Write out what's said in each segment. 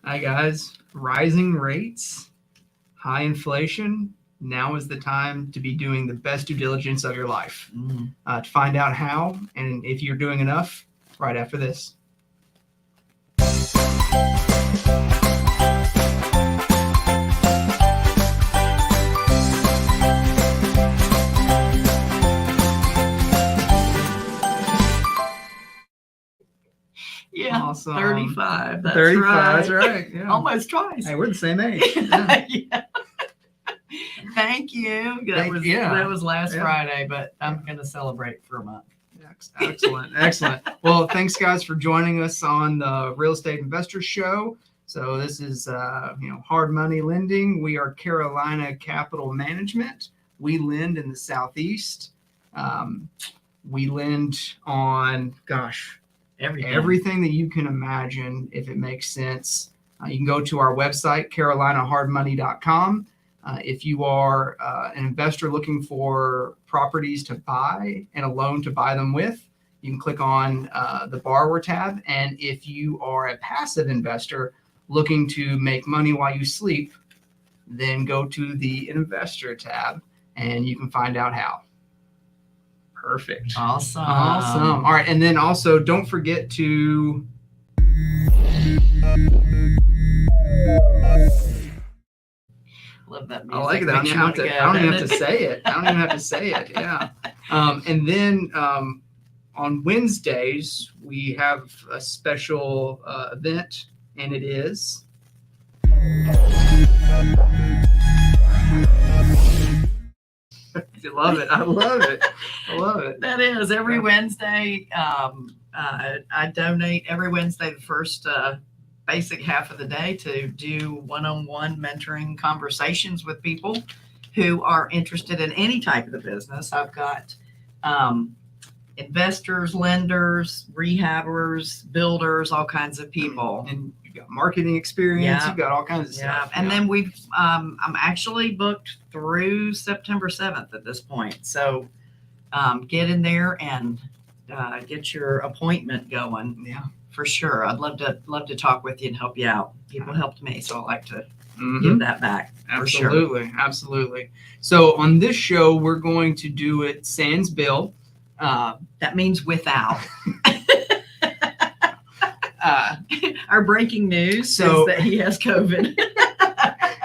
Hi, guys. Rising rates, high inflation. Now is the time to be doing the best due diligence of your life. To find out how and if you're doing enough, right after this. Yeah, Awesome. 35. That's 35, right. that's right. Yeah. Almost twice. Hey, we're the same age. Yeah. Yeah. Thank you. That was last Friday, but I'm going to celebrate for a month. Excellent. Excellent. Well, thanks, guys, for joining us on the Real Estate Investors Show. So this is, hard money lending. We are Carolina Capital Management. We lend in the Southeast. We lend on, everything that you can imagine, if it makes sense. You can go to our website, carolinahardmoney.com. If you are an investor looking for properties to buy and a loan to buy them with, you can click on the borrower tab. And if you are a passive investor looking to make money while you sleep, then go to the investor tab and you can find out how. Perfect. Awesome. All right. And then also don't forget to love that music. I like that. I don't even have to say it. Yeah. And then on Wednesdays, we have a special event, and it is I love it. That is every Wednesday. I donate every Wednesday the first basic half of the day to do one-on-one mentoring conversations with people who are interested in any type of the business. I've got investors, lenders, rehabbers, builders, all kinds of people. And you've got marketing experience. You've got all kinds of stuff. And then I'm actually booked through September 7th at this point. So get in there and get your appointment going. Yeah, for sure. I'd love to talk with you and help you out. People helped me, so I like to give that back. Absolutely. For sure. Absolutely. So on this show, we're going to do it sans bill. That means without. Our breaking news is that he has COVID.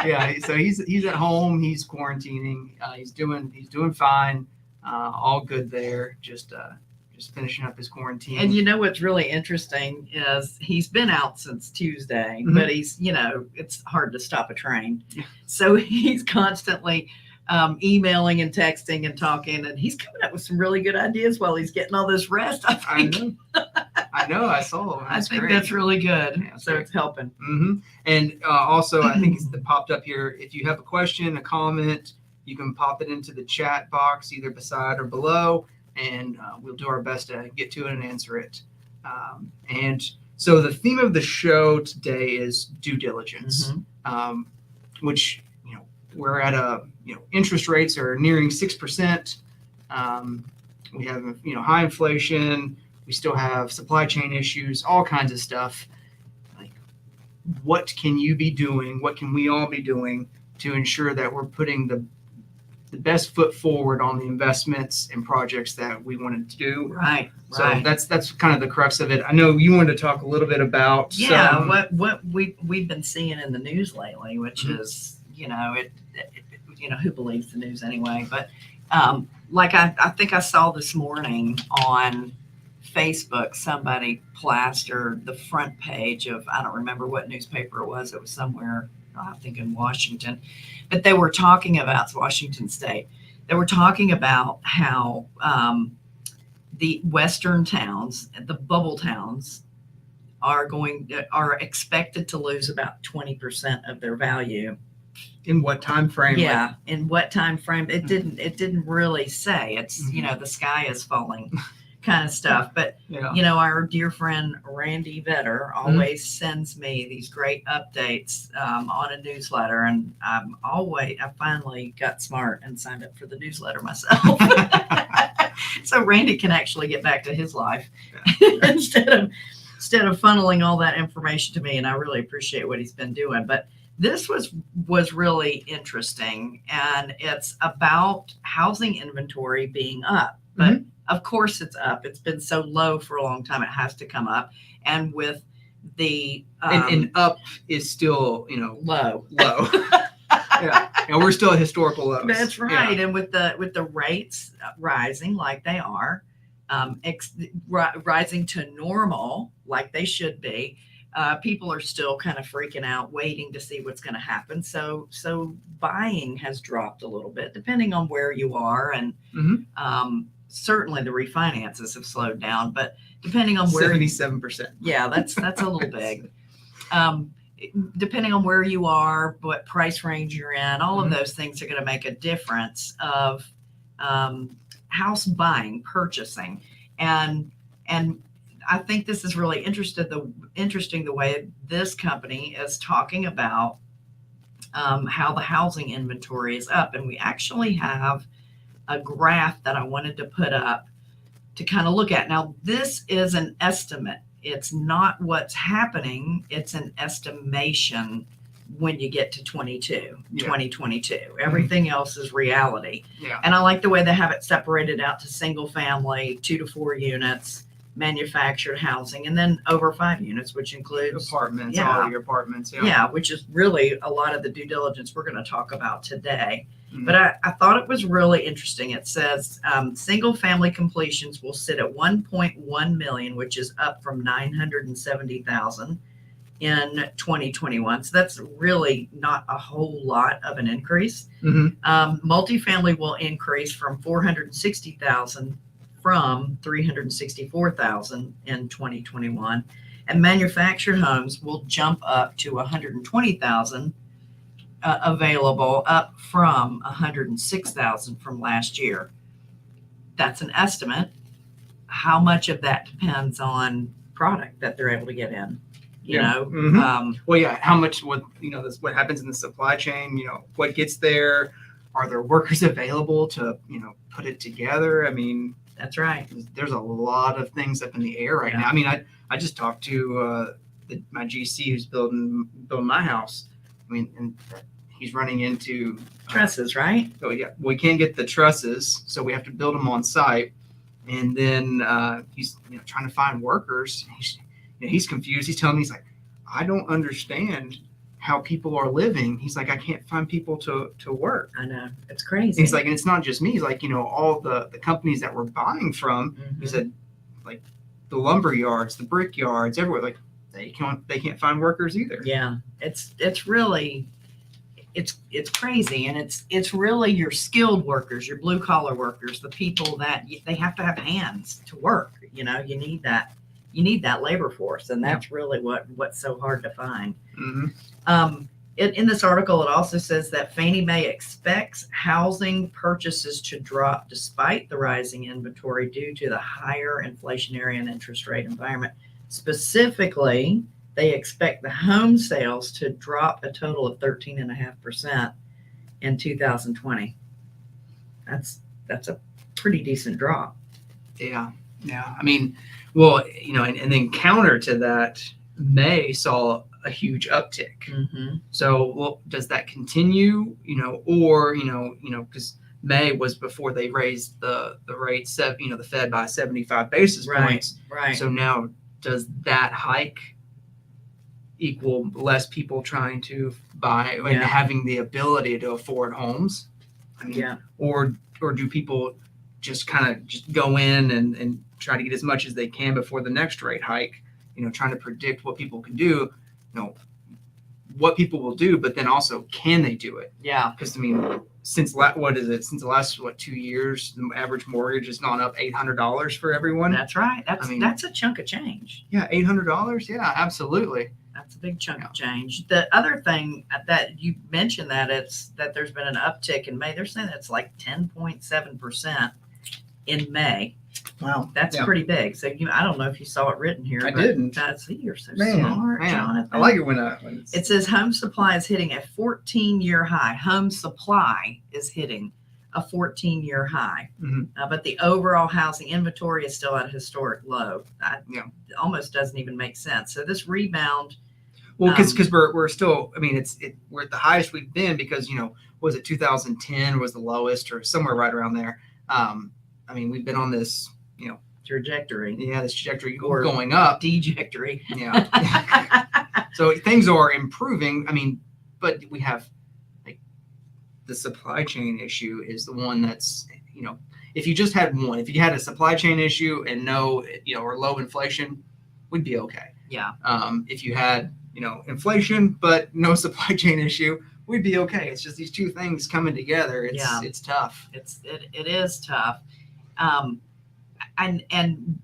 Yeah, so he's at home. He's quarantining. He's doing fine. All good there. Just finishing up his quarantine. And you know what's really interesting is he's been out since Tuesday, but he's it's hard to stop a train. Yeah. So he's constantly emailing and texting and talking, and he's coming up with some really good ideas while he's getting all this rest. I know. I saw him. I think that's really good. Yeah, so it's helping. And also, I think it popped up here. If you have a question, a comment, you can pop it into the chat box either beside or below, and we'll do our best to get to it and answer it. And so the theme of the show today is due diligence, which we're at interest rates are nearing 6%. We have high inflation. We still have supply chain issues, all kinds of stuff. Like, what can you be doing? What can we all be doing to ensure that we're putting the best foot forward on the investments and projects that we wanted to do? Right. So that's kind of the crux of it. I know you wanted to talk a little bit about what we've been seeing in the news lately, which is who believes the news anyway? But I think I saw this morning on Facebook, somebody plastered the front page of, I don't remember what newspaper it was. It was somewhere, I think in Washington, but they were talking about, it's Washington State. They were talking about how the Western towns, the bubble towns, are expected to lose about 20% of their value. In what time frame? Yeah, in what time frame? It didn't really say. It's the sky is falling kind of stuff. But our dear friend Randy Vetter always sends me these great updates on a newsletter, and I finally got smart and signed up for the newsletter myself. So Randy can actually get back to his life instead of instead of funneling all that information to me, and I really appreciate what he's been doing. But this was really interesting, and it's about housing inventory being up. But of course it's up. It's been so low for a long time. It has to come up. And with the and up is still, low. Yeah. We're still at historical lows. That's right. Yeah. And with the rates rising like they are, rising to normal like they should be, people are still kind of freaking out, waiting to see what's going to happen. So buying has dropped a little bit, depending on where you are, and certainly the refinances have slowed down. But depending on where 77%. Yeah, that's a little big. Depending on where you are, what price range you're in, all of those things are going to make a difference of house buying, purchasing, and I think this is really interesting the way this company is talking about how the housing inventory is up, and we actually have a graph that I wanted to put up to kind of look at. Now, this is an estimate. It's not what's happening. It's an estimation when you get to 2022. Everything else is reality. Yeah. And I like the way they have it separated out to single family, 2 to 4 units, manufactured housing, and then over 5 units, which includes Apartments, Yeah. all your apartments. Yeah. Yeah, which is really a lot of the due diligence we're going to talk about today. Mhm. But I thought it was really interesting. It says single family completions will sit at 1.1 million, which is up from 970,000 in 2021. So that's really not a whole lot of an increase. Multifamily will increase from 460,000 from 364,000 in 2021. And manufactured homes will jump up to 120,000 available, up from 106,000 from last year. That's an estimate. How much of that depends on product that they're able to get in? Well, yeah. How much? What what happens in the supply chain? What gets there? Are there workers available to put it together? I mean, that's right. There's a lot of things up in the air right now. I mean, I just talked to my GC who's building my house. I mean, and he's running into trusses, right? So yeah, we can't get the trusses, so we have to build them on site. And then he's trying to find workers. He's confused. He's telling me, he's like, I don't understand how people are living. He's like, I can't find people to work. I know, it's crazy. And he's like, and it's not just me. He's like, all the companies that we're buying from. He said, like the lumber yards, the brick yards, everywhere. Like they can't find workers either. Yeah, it's really it's crazy, and it's really your skilled workers, your blue collar workers, the people that they have to have hands to work. You need that labor force, and that's really what's so hard to find. In this article, it also says that Fannie Mae expects housing purchases to drop despite the rising inventory due to the higher inflationary and interest rate environment. Specifically, they expect the home sales to drop a total of 13.5% in 2020. That's a pretty decent drop. Yeah. I mean, well, and then counter to that, May saw a huge uptick. So, well, does that continue? Or because May was before they raised the rates, the Fed by 75 basis points. Right. So now, does that hike equal less people trying to buy and having the ability to afford homes? I mean, or do people just kind of just go in and try to get as much as they can before the next rate hike? Trying to predict what people can do, what people will do, but then also can they do it? Yeah. Because I mean, since the last 2 years, the average mortgage has gone up $800 for everyone. That's right. That's a chunk of change. Yeah, $800. Yeah, absolutely. That's a big chunk of change. The other thing that you mentioned that there's been an uptick in May. They're saying it's like 10.7% in May. Wow, that's pretty big. So I don't know if you saw it written here. I didn't. See, you're so smart, Jonathan. I like it when it says home supply is hitting a 14-year high. Home supply is hitting a 14-year high. Mhm. But the overall housing inventory is still at a historic low. Yeah. It almost doesn't even make sense. So this rebound, Well, because we're still, I mean, we're at the highest we've been because, was it 2010 was the lowest or somewhere right around there. I mean, we've been on this, trajectory, this trajectory or going up. dejectory. Yeah. So things are improving. I mean, but we have like the supply chain issue is the one that's, if you just had one, if you had a supply chain issue and no, or low inflation, we'd be okay. Yeah. If you had, inflation, but no supply chain issue, we'd be okay. It's just these two things coming together. It's tough. It is tough. And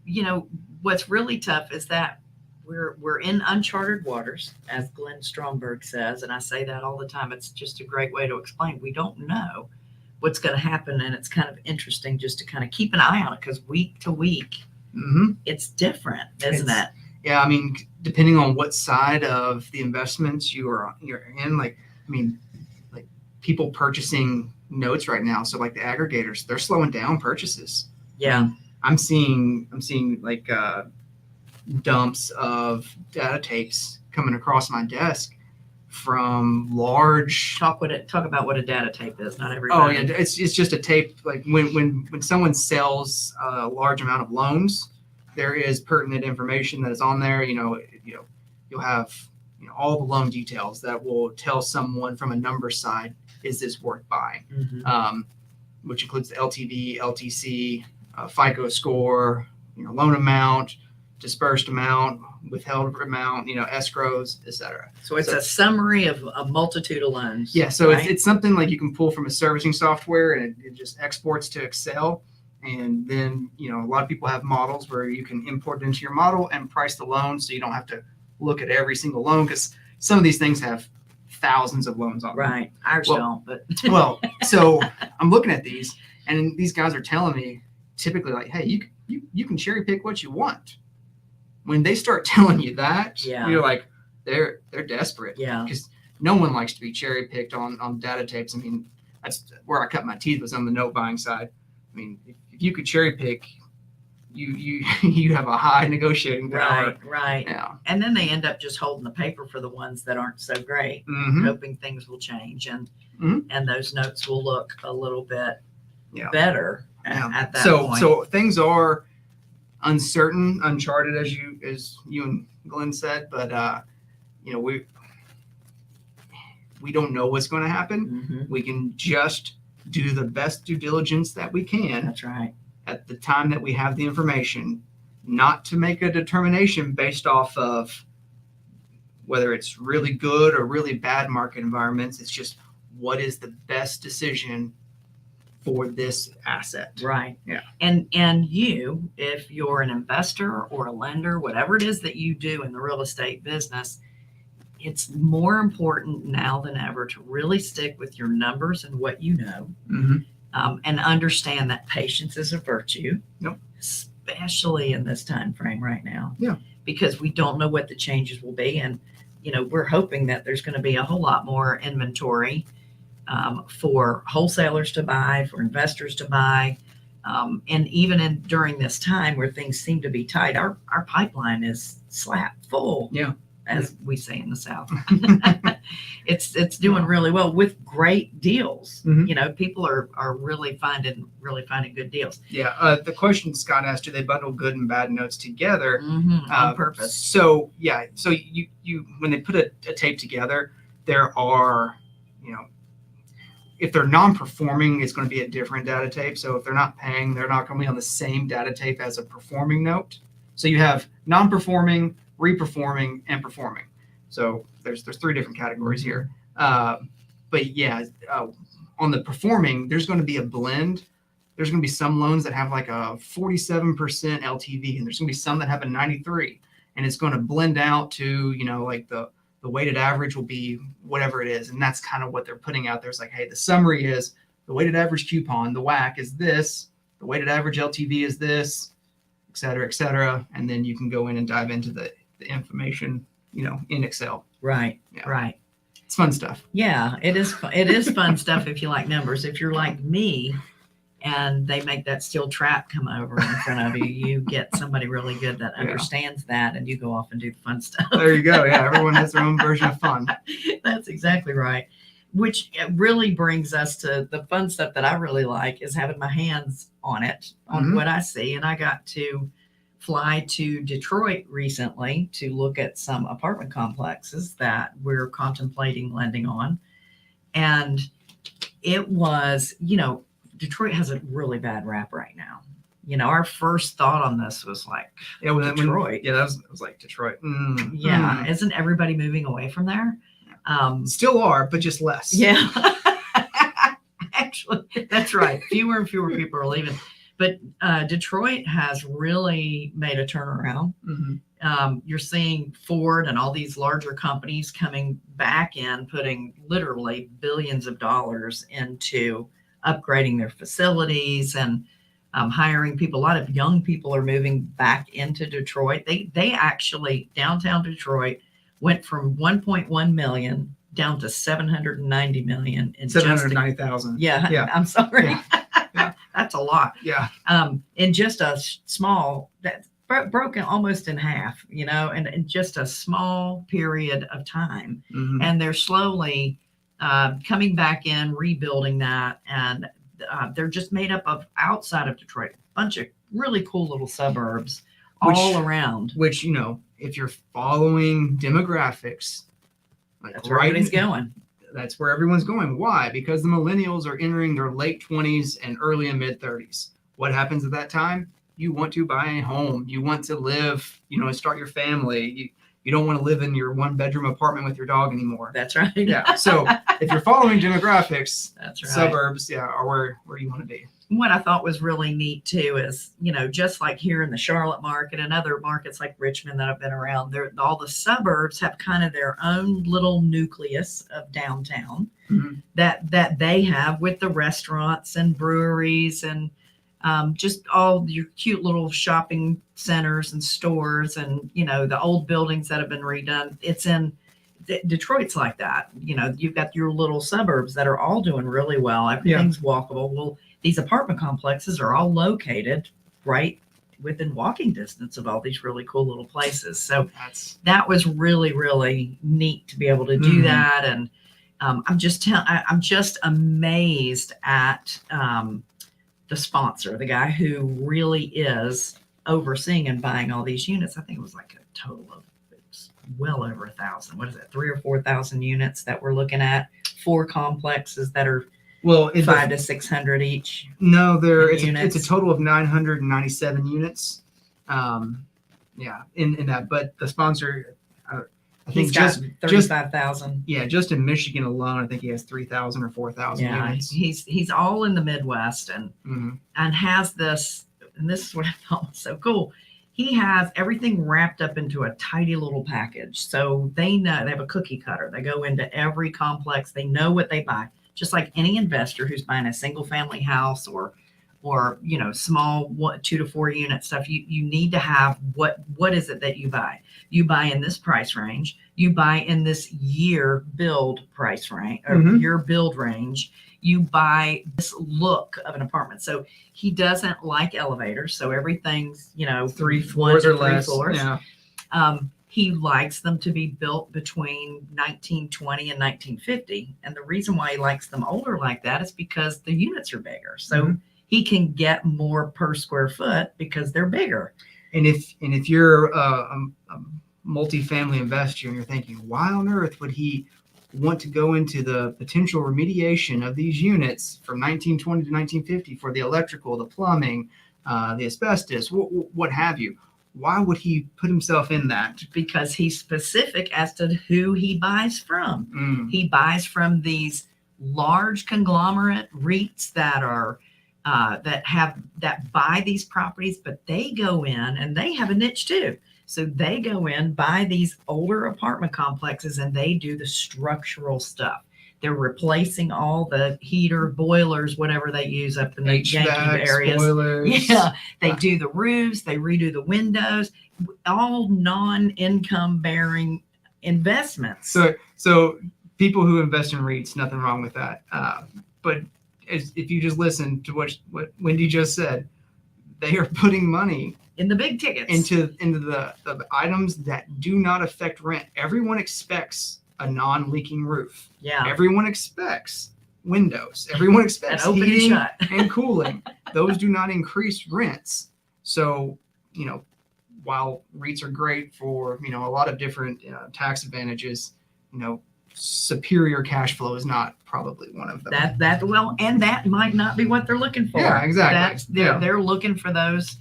what's really tough is that we're in uncharted waters, as Glenn Stromberg says, and I say that all the time. It's just a great way to explain. We don't know what's going to happen, and it's kind of interesting just to kind of keep an eye on it, because week to week, it's different, isn't it? Yeah, I mean, depending on what side of the investments you're in, like people purchasing notes right now. So like the aggregators, they're slowing down purchases. Yeah. I mean, I'm seeing like dumps of data tapes coming across my desk from large. Talk about what a data tape is. Not Oh everybody. yeah, it's just a tape. Like when someone sells a large amount of loans, there is pertinent information that is on there. You'll have all the loan details that will tell someone from a number side, is this worth buying? Which includes the LTV, LTC, FICO score, loan amount, dispersed amount, withheld amount, escrows, etc. So it's a summary of a multitude of loans. Yeah, so right? it's something like you can pull from a servicing software, and it just exports to Excel. And then, a lot of people have models where you can import it into your model and price the loan, so you don't have to look at every single loan, because some of these things have thousands of loans on them. Right. Ours don't, but Well, so I'm looking at these, and these guys are telling me typically like, hey, you can cherry pick what you want. When they start telling you that, Yeah. you're like, they're desperate. yeah. Because no one likes to be cherry picked on data tapes. I mean, that's where I cut my teeth, was on the note buying side. I mean, if you could cherry pick, you have a high negotiating power. Right. Yeah. And then they end up just holding the paper for the ones that aren't so great, Mm-hmm. hoping things will change, and Mhm. and those notes will look a little bit Yeah. better Yeah. at that So point. so things are uncertain, uncharted, as you and Glenn said, but we don't know what's going to happen. Mhm. We can just do the best due diligence that we can That's right. at the time that we have the information, not to make a determination based off of whether it's really good or really bad market environments. It's just, what is the best decision for this asset? Right. Yeah. And you, if you're an investor or a lender, whatever it is that you do in the real estate business, it's more important now than ever to really stick with your numbers and what you know, Mm-hmm. and understand that patience is a virtue. Yep. Especially in this time frame right now. Yeah. Because we don't know what the changes will be, and we're hoping that there's going to be a whole lot more inventory for wholesalers to buy, for investors to buy. And even during this time where things seem to be tight, our pipeline is slap full. Yeah. As we say in the South. It's doing really well with great deals. Mhm. People are really finding good deals. Yeah. The question Scott asked, do they bundle good and bad notes together? On purpose. So yeah. So you when they put a tape together, there are, if they're non-performing, it's going to be a different data tape. So if they're not paying, they're not going to be on the same data tape as a performing note. So you have non-performing, re-performing, and performing. So there's three different categories here. But yeah, on the performing, there's going to be a blend. There's going to be some loans that have like a 47% LTV, and there's going to be some that have a 93, and it's going to blend out to, like the weighted average will be whatever it is. And that's kind of what they're putting out there. It's like, hey, the summary is the weighted average coupon, the WAC is this, the weighted average LTV is this, et cetera, et cetera. And then you can go in and dive into the information, in Excel. Right. Yeah. Right. It's fun stuff. Yeah, it is. It is fun stuff if you like numbers. If you're like me, and they make that steel trap come over in front of you, you get somebody really good that understands that, and you go off and do the fun stuff. There you go. Yeah, everyone has their own version of fun. That's exactly right. Which really brings us to the fun stuff that I really like is having my hands on it, on what I see. And I got to fly to Detroit recently to look at some apartment complexes that we're contemplating lending on. And it was, Detroit has a really bad rap right now. Our first thought on this was like, Detroit. That was like Detroit. Isn't everybody moving away from there? Still are, but just less. Yeah. Actually, that's right. Fewer and fewer people are leaving. But Detroit has really made a turnaround. You're seeing Ford and all these larger companies coming back in, putting literally billions of dollars into upgrading their facilities and hiring people. A lot of young people are moving back into Detroit. They actually, downtown Detroit, went from 1.1 million down to 790 million in 790,000. Yeah. I'm sorry. Yeah. That's a lot. Yeah. In just a small, that broken almost in half, and in just a small period of time. And they're slowly coming back in, rebuilding that. And they're just made up of, outside of Detroit, a bunch of really cool little suburbs all around. Which, if you're following demographics, that's where everybody's going. That's where everyone's going. Why? Because the millennials are entering their late 20s and early and mid 30s. What happens at that time? You want to buy a home. You want to live, start your family. You don't want to live in your 1-bedroom apartment with your dog anymore. That's right. Yeah. So if you're following demographics, that's right. Suburbs, are where you want to be. What I thought was really neat too is, just like here in the Charlotte market and other markets like Richmond that I've been around, all the suburbs have kind of their own little nucleus of downtown that they have with the restaurants and breweries and just all your cute little shopping centers and stores and, the old buildings that have been redone. It's in Detroit's like that. You've got your little suburbs that are all doing really well. Everything's walkable. Well, these apartment complexes are all located right within walking distance of all these really cool little places. So that was really, really neat to be able to do that. And I'm just amazed at the sponsor, the guy who really is overseeing and buying all these units. I think it was like a total of well over 1,000. What is it? 3,000 or 4,000 units that we're looking at. 4 complexes that are 500 to 600 each. No, it's a total of 997 units. In that, but the sponsor, I think just 35,000. Yeah, just in Michigan alone, I think he has 3,000 or 4,000 units. He's all in the Midwest and has this, and this is what I thought was so cool. He has everything wrapped up into a tidy little package. So they know, they have a cookie cutter. They go into every complex. They know what they buy. Just like any investor who's buying a single family house or small 2 to 4 unit stuff, you need to have what is it that you buy? You buy in this price range. You buy in this year build price range or year build range. You buy this look of an apartment. So he doesn't like elevators. So everything's, 3 floors or less. Yeah. He likes them to be built between 1920 and 1950. And the reason why he likes them older like that is because the units are bigger. So he can get more per square foot because they're bigger. And if you're a multifamily investor and you're thinking, why on earth would he want to go into the potential remediation of these units from 1920 to 1950 for the electrical, the plumbing, the asbestos, what have you? Why would he put himself in that? Because he's specific as to who he buys from. He buys from these large conglomerate REITs that are that buy these properties, but they go in and they have a niche too. So they go in, buy these older apartment complexes, and they do the structural stuff. They're replacing all the heater, boilers, whatever they use up in the janky areas. Spoilers. Yeah, they do the roofs, they redo the windows, all non-income bearing investments. So people who invest in REITs, nothing wrong with that. But if you just listen to what Wendy just said, they are putting money in the big tickets into the items that do not affect rent. Everyone expects a non-leaking roof. Yeah. Everyone expects windows. Everyone expects open heating and shut. and cooling. Those do not increase rents. So, while REITs are great for, a lot of different tax advantages, superior cash flow is not probably one of them. And that might not be what they're looking for. Yeah, exactly. They're looking for those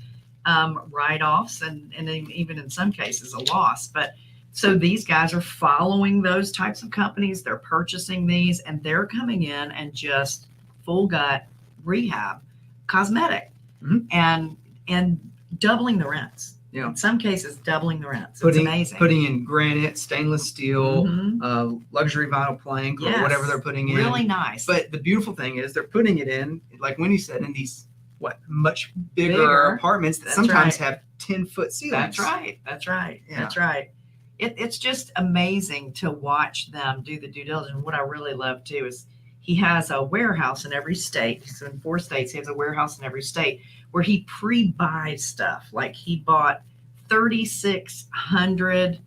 write-offs and even in some cases a loss. But so these guys are following those types of companies. They're purchasing these and they're coming in and just full gut rehab, cosmetic, and doubling the rents. Yeah. In some cases, doubling the rents. It's amazing. Putting in granite, stainless steel, luxury vinyl plank, or whatever they're putting in. Really nice. But the beautiful thing is they're putting it in, like Wendy said, in these much bigger apartments that sometimes have 10-foot ceilings. That's right. Yeah. That's right. It's just amazing to watch them do the due diligence. What I really love too is he has a warehouse in every state. So in 4 states, he has a warehouse in every state where he pre-buys stuff. Like he bought 3,600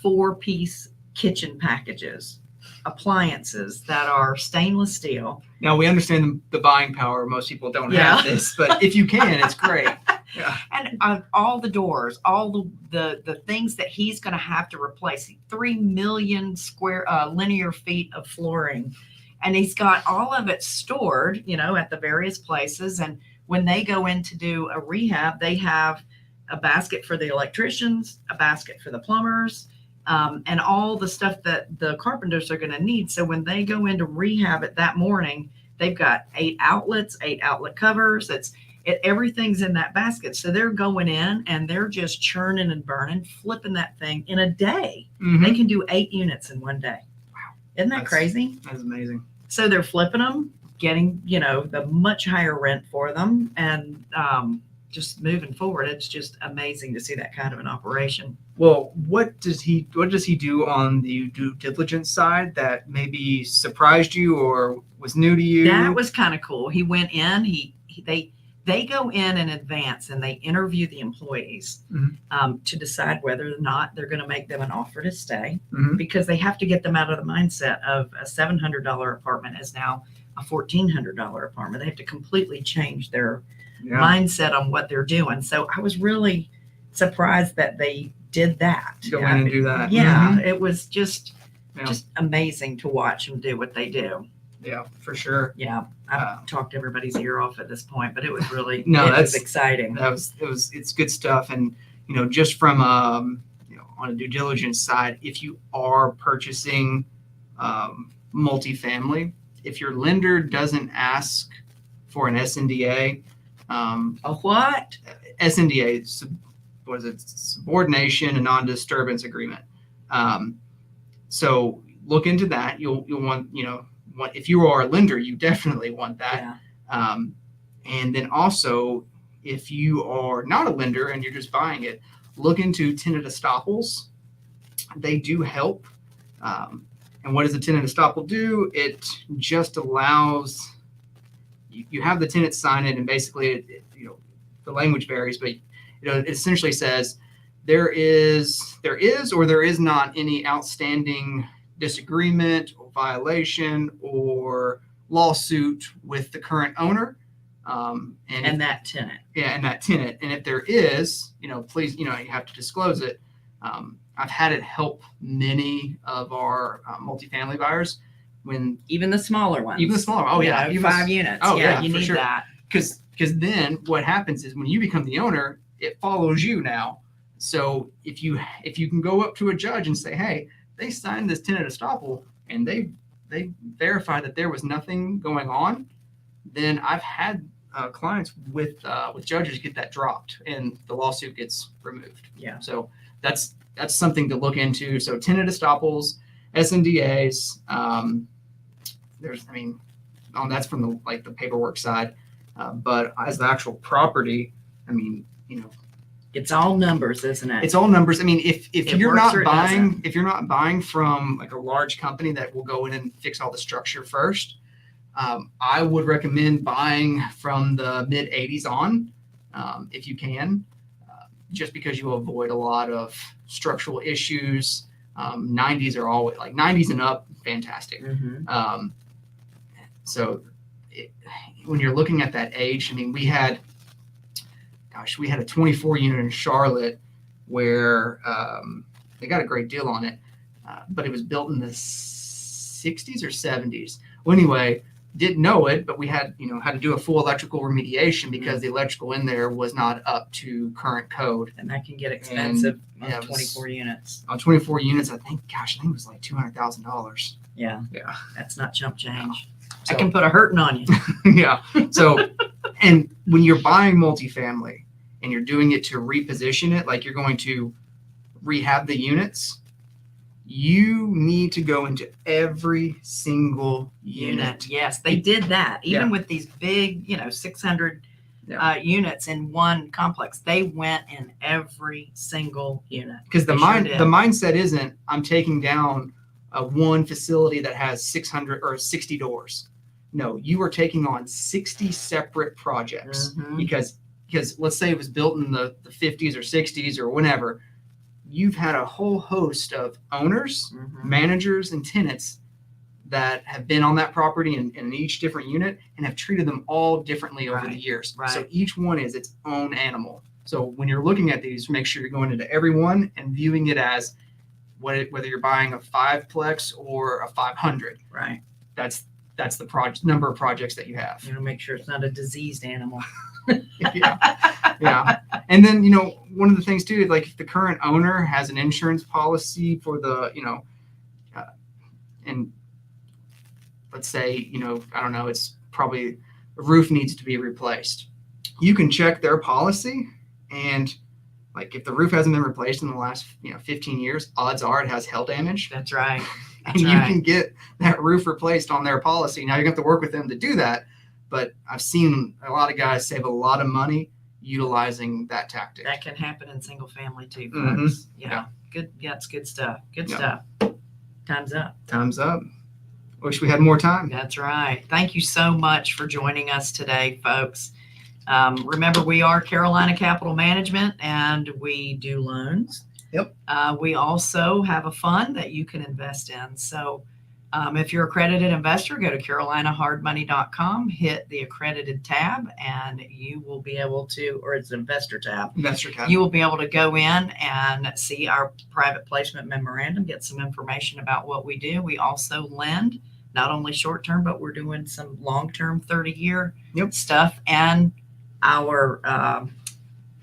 4-piece kitchen packages, appliances that are stainless steel. Now we understand the buying power. Most people don't have this, but if you can, it's great. Yeah. And all the doors, all the things that he's going to have to replace, 3 million square linear feet of flooring. And he's got all of it stored, at the various places. And when they go in to do a rehab, they have a basket for the electricians, a basket for the plumbers, and all the stuff that the carpenters are going to need. So when they go into rehab it that morning, they've got 8 outlets, 8 outlet covers. Everything's in that basket. So they're going in and they're just churning and burning, flipping that thing in a day. Mm-hmm. They can do 8 units in one day. Wow. Isn't that crazy? That's amazing. So they're flipping them, getting, the much higher rent for them, and just moving forward. It's just amazing to see that kind of an operation. Well, what does he do on the due diligence side that maybe surprised you or was new to you? That was kind of cool. He went in, they go in advance and they interview the employees to decide whether or not they're going to make them an offer to stay, because they have to get them out of the mindset of a $700 apartment is now a $1,400 apartment. They have to completely change their mindset on what they're doing. So I was really surprised that they did that. Go in and do that. Yeah, it was just amazing to watch them do what they do. Yeah, for sure. Yeah, I've talked everybody's ear off at this point, but it was really it was exciting. It's good stuff. And just from on a due diligence side, if you are purchasing multifamily, if your lender doesn't ask for an SNDA, a what? SNDA, what is it? Subordination and non-disturbance agreement. So look into that. You'll want if you are a lender, you definitely want that. Yeah. And then also, if you are not a lender and you're just buying it, look into tenant estoppels. They do help. And what does a tenant estoppel do? It just allows you have the tenant sign it, and basically, the language varies, but it essentially says there is or there is not any outstanding disagreement or violation or lawsuit with the current owner and that tenant. Yeah, and that tenant. And if there is, please, you have to disclose it. I've had it help many of our multifamily buyers when even the smaller ones. Even the smaller. Oh yeah, 5 units. Oh yeah, you need sure. that because then what happens is when you become the owner, it follows you now. So if you can go up to a judge and say, hey, they signed this tenant estoppel and they verified that there was nothing going on, then I've had clients with judges get that dropped and the lawsuit gets removed. Yeah. So that's something to look into. So tenant estoppels, SNDAs, that's from the paperwork side, but as the actual property, It's all numbers, isn't it? It's all numbers. I mean, if It you're works not or it buying, doesn't. if you're not buying from like a large company that will go in and fix all the structure first, I would recommend buying from the mid 80s on, if you can, just because you will avoid a lot of structural issues. 90s are always like 90s and up, fantastic. Mhm. So when you're looking at that age, I mean, we had a 24 unit in Charlotte where they got a great deal on it, but it was built in the 60s or 70s. Well, anyway, didn't know it, but we had to do a full electrical remediation because the electrical in there was not up to current code. And that can get expensive yeah, on 24 units. On 24 units, I think it was like $200,000. Yeah. Yeah. That's not chump change. So, I can put a hurting on you. yeah. So, and when you're buying multifamily and you're doing it to reposition it, like you're going to rehab the units, you need to go into every single unit. Yes, they did that. Even Yeah. with these big, 600 Yeah. units in one complex, they went in every single unit. Because the They sure did. mindset isn't I'm taking down one facility that has 600 or 60 doors. No, you are taking on 60 separate projects Mhm. because let's say it was built in the 50s or 60s or whenever. You've had a whole host of owners, Mhm. managers, and tenants that have been on that property in each different unit and have treated them all differently over the Right, years. right. So each one is its own animal. So when you're looking at these, make sure you're going into every one and viewing it as whether you're buying a 5-plex or a 500. Right. That's the number of projects that you have. Make sure it's not a diseased animal. Yeah. And then, one of the things too, like if the current owner has an insurance policy for the, and let's say, I don't know, it's probably the roof needs to be replaced. You can check their policy, and like if the roof hasn't been replaced in the last, 15 years, odds are it has hail damage. That's right. And you can get that roof replaced on their policy. Now you're going to have to work with them to do that. But I've seen a lot of guys save a lot of money utilizing that tactic. That can happen in single family too, folks. Mhm. Yeah. Good. Yeah, it's good stuff. Good Yeah. stuff. Time's up. Time's up. Wish we had more time. That's right. Thank you so much for joining us today, folks. Remember, we are Carolina Capital Management, and we do loans. Yep. We also have a fund that you can invest in. So if you're an accredited investor, go to carolinahardmoney.com, hit the accredited tab, and you will be able to, or it's investor tab, Investor tab. you will be able to go in and see our private placement memorandum, get some information about what we do. We also lend, not only short-term, but we're doing some long-term 30-year stuff. And our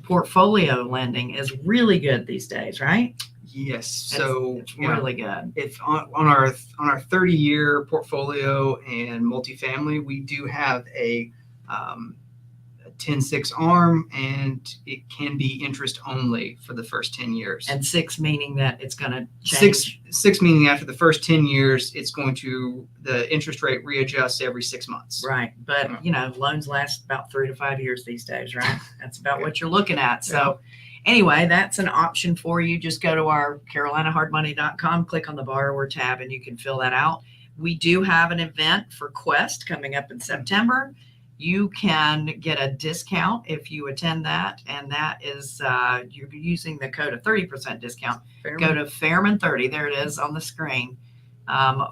portfolio lending is really good these days, right? Yes. So It's really good. if on our 30-year portfolio and multifamily, we do have a 10-6 arm, and it can be interest only for the first 10 years. And 6 meaning that it's going to change. Six meaning after the first 10 years, the interest rate readjusts every 6 months. Right. But, loans last about 3 to 5 years these days, right? That's about what you're looking at. So anyway, that's an option for you. Just go to our carolinahardmoney.com, click on the borrower tab, and you can fill that out. We do have an event for Quest coming up in September. You can get a discount if you attend that, and that is you're using the code of 30% discount. Go to Fairman 30. There it is on the screen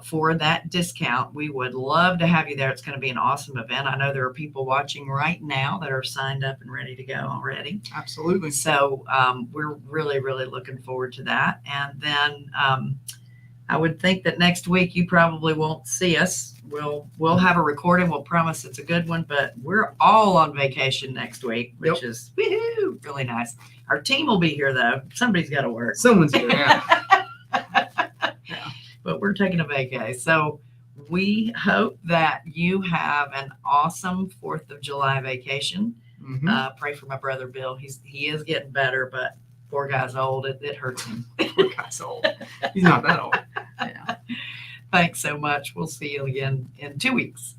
for that discount. We would love to have you there. It's going to be an awesome event. I know there are people watching right now that are signed up and ready to go already. Absolutely. So we're really, really looking forward to that. And then I would think that next week you probably won't see us. We'll have a recording. We'll promise it's a good one, but we're all on vacation next week, which is woohoo, really nice. Our team will be here though. Somebody's got to work. Someone's here. Yeah. But we're taking a vacay. So we hope that you have an awesome 4th of July vacation. Mm-hmm. Pray for my brother Bill. He is getting better, but poor guy's old. It hurts him. Poor guy's old. He's not that old. Yeah. Thanks so much. We'll see you again in 2 weeks.